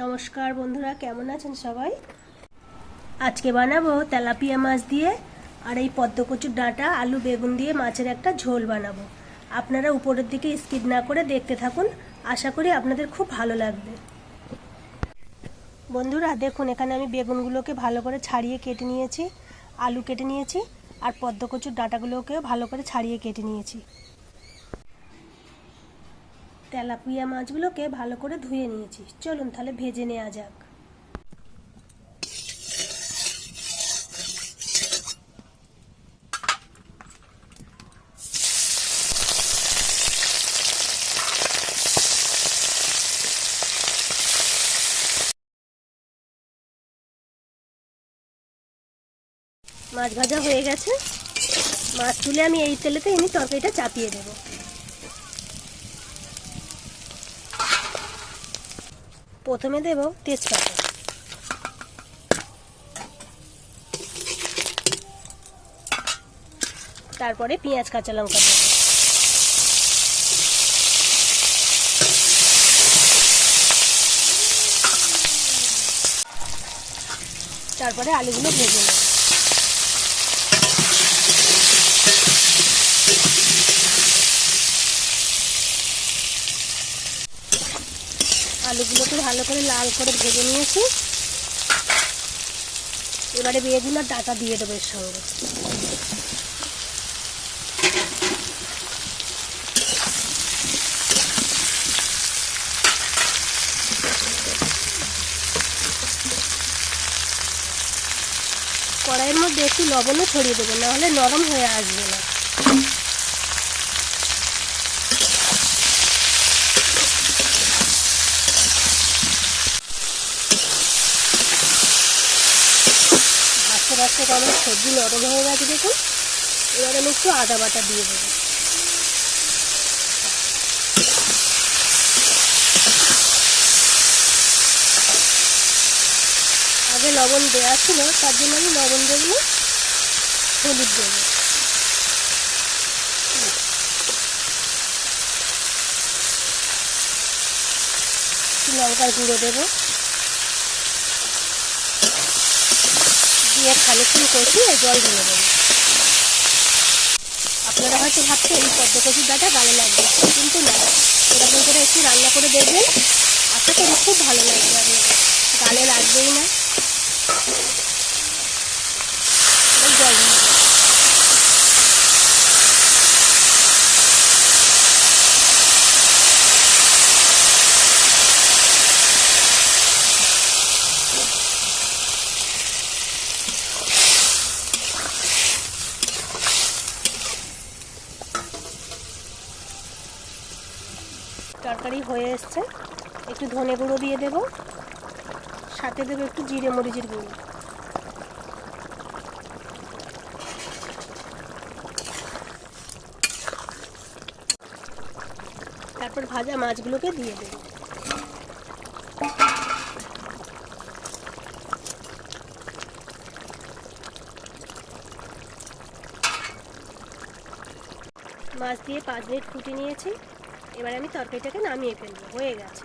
নমস্কার বন্ধুরা, কেমন আছেন সবাই? আজকে বানাবো তেলাপিয়া মাছ দিয়ে আর এই পদ্মকচুর ডাঁটা আলু বেগুন দিয়ে মাছের একটা ঝোল বানাবো। আপনারা উপরের দিকে স্কিপ না করে দেখতে থাকুন, আশা করি আপনাদের খুব ভালো লাগবে। বন্ধুরা দেখুন, এখানে আমি বেগুনগুলোকে ভালো করে ছাড়িয়ে কেটে নিয়েছি, আলু কেটে নিয়েছি আর পদ্মকচুর ডাঁটাগুলোকেও ভালো করে ছাড়িয়ে কেটে নিয়েছি। তেলাপিয়া মাছগুলোকে ভালো করে ধুয়ে নিয়েছি, চলুন তাহলে ভেজে নেওয়া যাক। মাছ ভাজা হয়ে গেছে, মাছ তুলে আমি এই তেলেতে তরকারিটা চাপিয়ে দেব। প্রথমে দেব তেজপাতা, তারপরে পেঁয়াজ কাঁচা লঙ্কা দেব, তারপরে আলুগুলো ভেজে নেব। আলুগুলোকে ভালো করে লাল করে ভেজে নিয়েছি, এবারে বেগুন আর ডাঁটা দিয়ে দেবো এর সঙ্গে। কড়াইয়ের মধ্যে একটু লবণও ছড়িয়ে দেবো, নাহলে নরম হয়ে আসবে না। ভাজতে ভাজতে আমার সবজি নরম হয়ে গেছে দেখুন, এবার আমি একটু আদা বাটা দিয়ে দেবো। আগে লবণ দেওয়া ছিল, তার জন্য আমি লবণ দেবো, হলুদ দেবো, লঙ্কার গুঁড়ো দেবো, দিয়ে খানিকক্ষণ কষিয়ে জল ঢেলে দেবো। আপনারা হয়তো ভাবছেন এই পদ্মকচুর ডাঁটা ভালো লাগবে, কিন্তু না, এরকম করে একটু রান্না করে দেখবেন, আশা করি খুব ভালো লাগবে আপনাদের, গালে লাগবেই না। জল ঢেলে দেবো। তরকারি হয়ে এসছে, একটু ধনে গুঁড়ো দিয়ে দেবো, সাথে দেবো একটু জিরে মরিচের গুঁড়ো। তারপর ভাজা মাছগুলোকে দিয়ে দেবো। মাছ দিয়ে 5 মিনিট ফুটিয়ে নিয়েছি, এবার আমি তরকারিটাকে নামিয়ে ফেলবো, হয়ে গেছে।